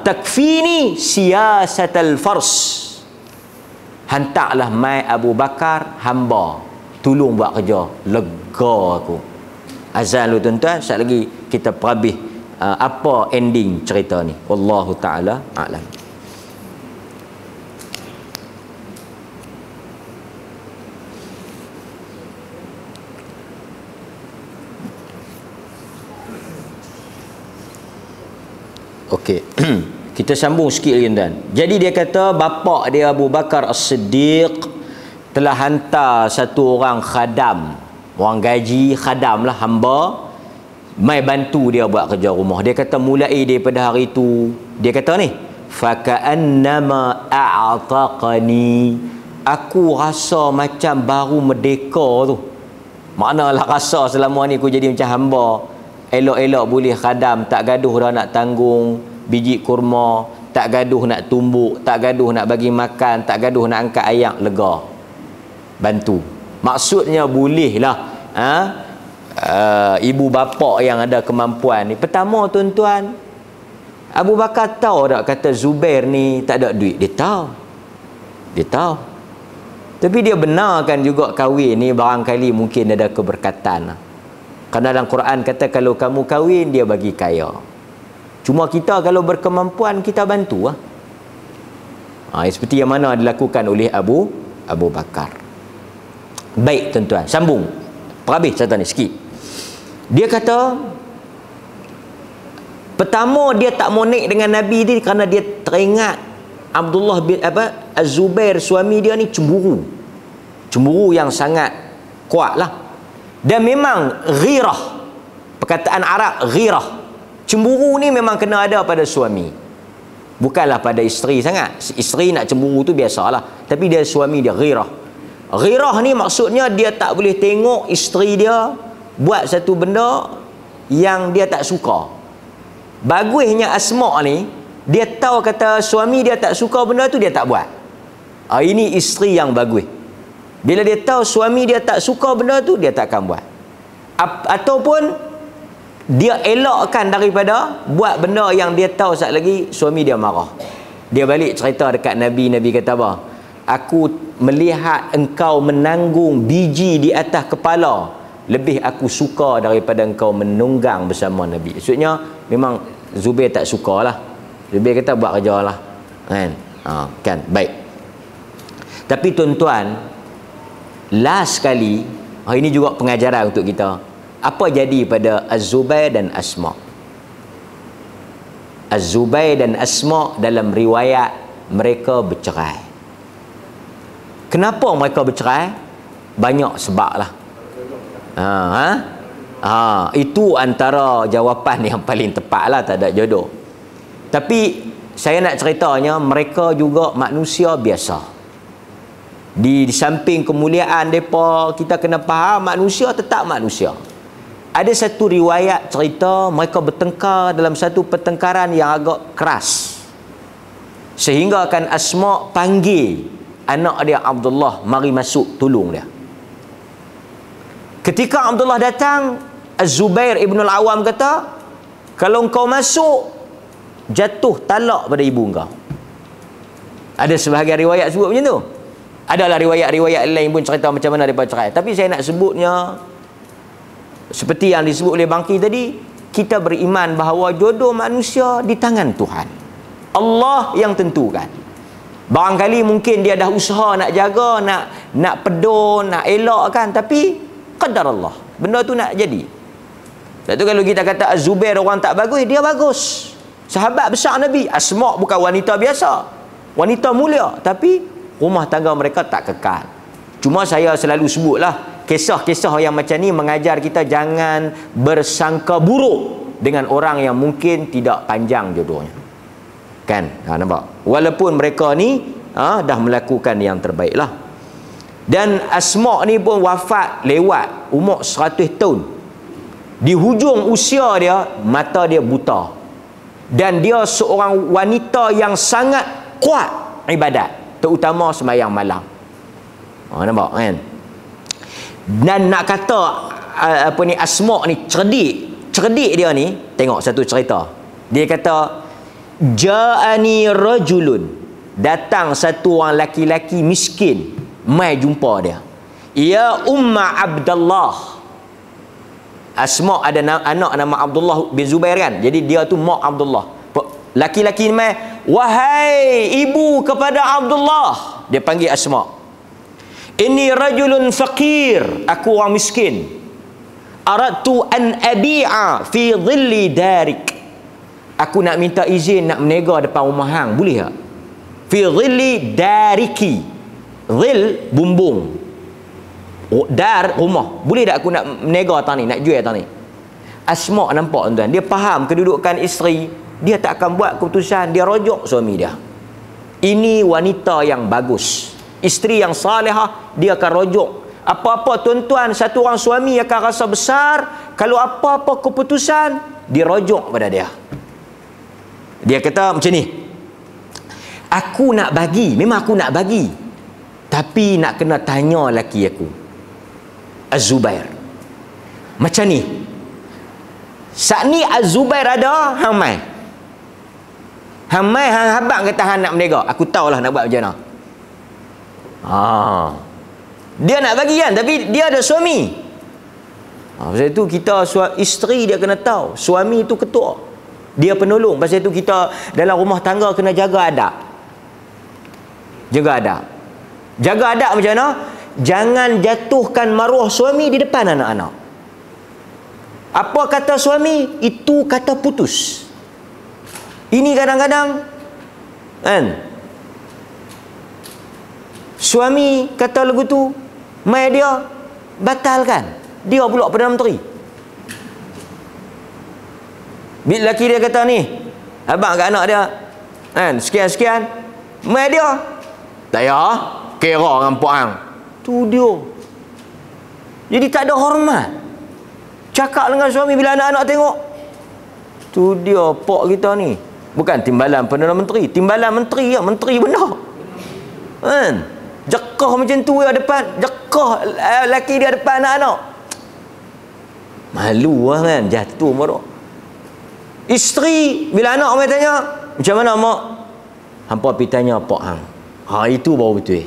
Takfini siyasatal fars. Hantarlah mai Abu Bakar hamba, tolong buat kerja, lega aku. Azan lu tuan-tuan, sekali lagi kita perhabis apa ending cerita ni. Wallahu taala a'lam. Okey. Kita sambung sikit lagi tuan. Jadi dia kata bapa dia Abu Bakar As-Siddiq telah hantar satu orang khadam, orang gaji khadam lah, hamba, mai bantu dia buat kerja rumah. Dia kata mulai daripada hari itu, dia kata ni, faka'annama a'taqani, aku rasa macam baru merdeka tu. Maknalah rasa selama ni aku jadi macam hamba, elok-elok boleh khadam, tak gaduh dah nak tanggung biji kurma, tak gaduh nak tumbuk, tak gaduh nak bagi makan, tak gaduh nak angkat ayak, lega, bantu. Maksudnya bolehlah ibu bapa yang ada kemampuan ni. Pertama tuan-tuan, Abu Bakar tahu tak kata Zubair ni tak ada duit? Dia tahu. Tapi dia benarkan juga kahwin ni barangkali mungkin ada keberkatan. Kerana dalam Quran kata kalau kamu kahwin dia bagi kaya. Cuma kita kalau berkemampuan kita bantu lah. Seperti yang mana dilakukan oleh Abu Bakar. Baik tuan-tuan, sambung. Perhabis cerita ni sikit. Dia kata pertama dia tak mau naik dengan Nabi ni kerana dia teringat Abdullah bin Az-Zubair suami dia ni cemburu. Cemburu yang sangat kuat lah. Dan memang ghirah, perkataan Arab ghirah, cemburu ni memang kena ada pada suami, bukanlah pada isteri sangat. Isteri nak cemburu tu biasalah, tapi dia suami dia ghirah. Ghirah ni maksudnya dia tak boleh tengok isteri dia buat satu benda yang dia tak suka. Bagusnya Asma ni, dia tahu kata suami dia tak suka benda tu, dia tak buat. Ini isteri yang bagus. Bila dia tahu suami dia tak suka benda tu, dia tak akan buat. Ataupun dia elakkan daripada buat benda yang dia tahu saat lagi suami dia marah. Dia balik cerita dekat Nabi. Nabi kata apa? Aku melihat engkau menanggung biji di atas kepala, lebih aku suka daripada engkau menunggang bersama Nabi. Maksudnya memang Zubair tak suka lah. Zubair kata buat kerja lah, kan? Kan, baik. Tapi tuan-tuan, last sekali, ini juga pengajaran untuk kita. Apa jadi pada Az-Zubair dan Asma? Az-Zubair dan Asma dalam riwayat mereka bercerai. Kenapa mereka bercerai? Banyak sebab lah. Itu antara jawapan yang paling tepat lah, tak ada jodoh. Tapi saya nak ceritanya, mereka juga manusia biasa. Di samping kemuliaan mereka, kita kena faham manusia tetap manusia. Ada satu riwayat cerita mereka bertengkar dalam satu pertengkaran yang agak keras, sehingga kan Asma panggil anak dia Abdullah mari masuk tolong dia. Ketika Abdullah datang, Az-Zubair Ibn Al-Awam kata, kalau kau masuk, jatuh talak pada ibu kau. Ada sebahagian riwayat sebut macam tu. Adalah riwayat-riwayat lain pun cerita macam mana mereka cerai. Tapi saya nak sebutnya, seperti yang disebut oleh Bangki tadi, kita beriman bahawa jodoh manusia di tangan Tuhan. Allah yang tentukan. Barangkali mungkin dia dah usaha nak jaga, nak pedul, nak elakkan, tapi qadar Allah, benda tu nak jadi. Sebab tu kalau kita kata Az-Zubair orang tak bagus, dia bagus. Sahabat besar Nabi. Asma bukan wanita biasa, wanita mulia, tapi rumah tangga mereka tak kekal. Cuma saya selalu sebutlah, kisah-kisah yang macam ni mengajar kita jangan bersangka buruk dengan orang yang mungkin tidak panjang jodohnya. Kan? Nampak? Walaupun mereka ni dah melakukan yang terbaik lah. Dan Asma ni pun wafat lewat umur 100 tahun. Di hujung usia dia, mata dia buta. Dan dia seorang wanita yang sangat kuat ibadat, terutama sembahyang malam. Nampak kan? Dan nak kata Asma ni cerdik dia ni, tengok satu cerita. Dia kata, ja'ani rajulun, datang satu orang laki-laki miskin mai jumpa dia. Ya Umma Abdullah. Asma ada anak nama Abdullah bin Zubair kan, jadi dia tu mak Abdullah. Laki-laki ni mai, wahai ibu kepada Abdullah. Dia panggil Asma, inni rajulun faqir, aku orang miskin. Aradtu an abi'a fi dhilli darik, aku nak minta izin nak menega depan rumah hang, boleh tak? Fi dhilli dariki, dhil bumbung, dar rumah, boleh tak aku nak menega atas ni, nak jual atas ni? Asma nampak tuan, dia faham kedudukan isteri, dia tak akan buat keputusan, dia rojok suami dia. Ini wanita yang bagus, isteri yang salihah, dia akan rojok. Apa-apa tuan-tuan, satu orang suami akan rasa besar kalau apa-apa keputusan dirojok pada dia. Dia kata macam ni, aku nak bagi, memang aku nak bagi, tapi nak kena tanya laki aku Az-Zubair. Macam ni, saat ni Az-Zubair ada, hang mai hang habang kata hang nak menega, aku tahulah nak buat macam mana. Dia nak bagi kan, tapi dia ada suami. Pasal itu kita isteri dia kena tahu suami itu ketua, dia penolong. Pasal itu kita dalam rumah tangga kena jaga adab. Jaga adab macam mana? Jangan jatuhkan maruah suami di depan anak-anak. Apa kata suami, itu kata putus. Ini kadang-kadang kan, suami kata lagu tu, mai dia batalkan, dia pula Perdana Menteri. Bila lelaki dia kata ni, abang kat anak dia kan, sekian-sekian, mai dia tak ya, kira dengan puak hang. Tu dia. Jadi tak ada hormat. Cakap dengan suami bila anak-anak tengok, tu dia pak kita ni. Bukan timbalan Perdana Menteri, timbalan menteri ya, menteri benar. Kan? Jekah macam tu ya depan, jekah lelaki dia depan anak-anak. Malu lah kan, jatuh marah. Isteri bila anak mai tanya, macam mana mak? Hampa pergi tanya pak hang. Itu baru betul.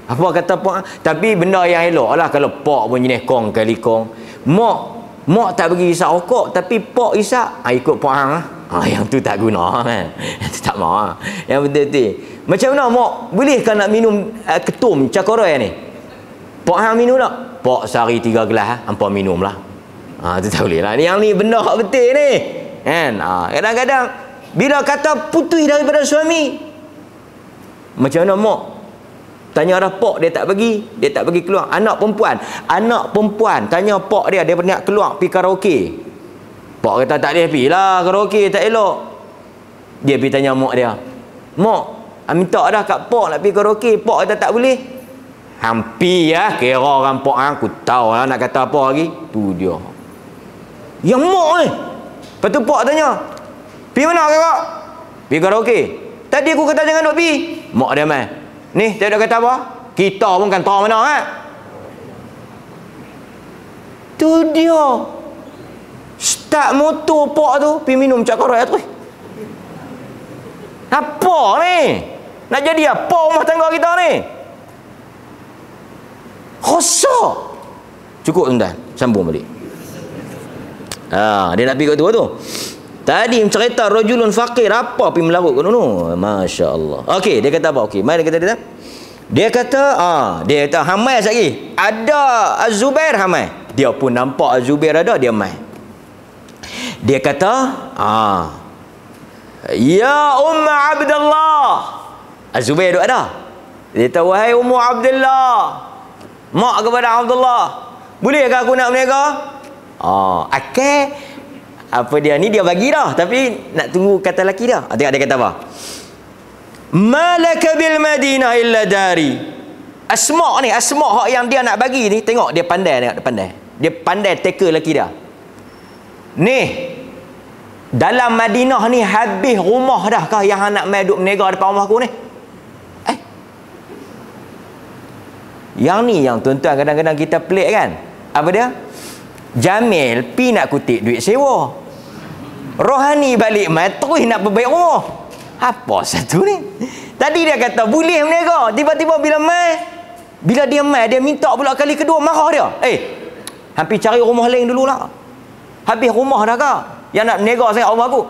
Apa kata pak hang? Tapi benda yang elok lah kalau pak pun jenis kong kali kong. Mak tak bagi isap rokok tapi pak isap, ikut pak hang lah. Yang tu tak guna kan. Yang tu tak mau. Yang betul-betul. Macam mana mak bolehkah nak minum ketum cakorai ni? Pak hang minum tak? Pak sehari 3 gelas hampa minum lah. Tu tak boleh lah. Yang ni benda betul ni. Kan? Kadang-kadang bila kata putus daripada suami, macam mana mak? Tanya dah pak, dia tak bagi keluar. Anak perempuan tanya pak dia nak keluar pergi karaoke. Pak kata tak boleh pergi lah karaoke, tak elok. Dia pergi tanya mak dia, mak, minta dah kat pak nak pergi karaoke. Pak kata tak boleh. Hampir ya, kira orang pak aku tahu lah nak kata apa lagi. Tu dia yang mak ni. Lepas tu pak tanya, pergi mana kakak? Pergi karaoke. Tadi aku kata jangan nak pergi. Mak dia mai, ni dia dah kata apa? Kita pun kan tahu mana tu dia. Start motor pak tu pergi minum cakorai tu. Apa ni? Nak jadi apa rumah tangga kita ni? Rosak. Cukup tuan-tuan, sambung balik. Dia nak pergi kat tu. Tadi cerita rajulun faqir, apa pergi melarut kat tu? Masya-Allah. Okey, dia kata apa? Okey, mari kita kata. Dia kata hamai lagi. Ada Az-Zubair hamai. Dia pun nampak Az-Zubair ada, dia mai. Dia kata, ya Umma Abdullah. Az-Zubair duk ada. Dia kata, wahai Ummu Abdullah, mak kepada Abdullah, bolehkah aku nak berniaga? Apa dia ni, dia bagi dah, tapi nak tunggu kata laki dia. Tengok dia kata apa? Malaka bil Madinah illa dari. Asma' hak yang dia nak bagi ni, tengok dia pandai. Dia pandai teka laki dia. Ni dalam Madinah ni habis rumah dah kah yang nak mai duk berniaga depan rumah aku ni? Yang ni yang tuan-tuan kadang-kadang kita pelik kan? Apa dia? Jamil pi nak kutip duit sewa. Rohani balik mai terus nak perbaik rumah. Apa satu ni? Tadi dia kata boleh berniaga, tiba-tiba bila dia mai dia minta pula kali kedua, marah dia. Hampir cari rumah lain dululah. Habis rumah dah kah? Yang nak berniaga saya rumah aku.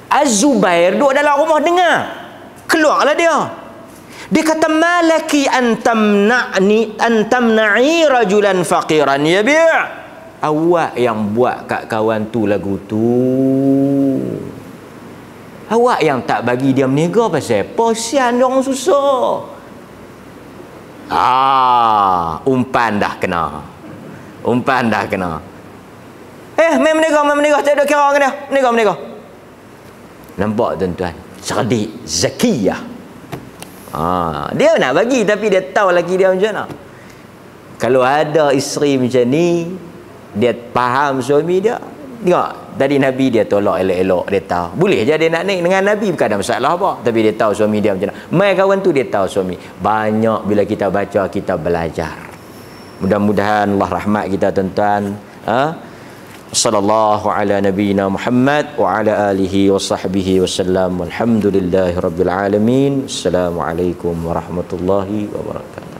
Az-Zubair duduk dalam rumah dengar. Keluarlah dia. Dia kata malaki antamna'i rajulan faqiran yabi'. Awak yang buat kat kawan tu lagu tu. Awak yang tak bagi dia berniaga pasal apa? Kesian dia orang susah. Umpan dah kena. Main berniaga, tak ada kira dengan dia. Berniaga. Nampak tuan-tuan? Cerdik, zakiyah. Dia nak bagi tapi dia tahu laki dia macam mana. Kalau ada isteri macam ni, dia faham suami dia. Tengok, tadi Nabi dia tolak elok-elok, dia tahu. Boleh je dia nak naik dengan Nabi, bukan ada masalah apa. Tapi dia tahu suami dia macam mana. Mai kawan tu dia tahu suami. Banyak bila kita baca, kita belajar. Mudah-mudahan Allah rahmat kita tuan-tuan. Sallallahu ala nabiyyina Muhammad wa ala alihi wa sahbihi wasallam. Walhamdulillahirabbil alamin. Assalamualaikum warahmatullahi wabarakatuh.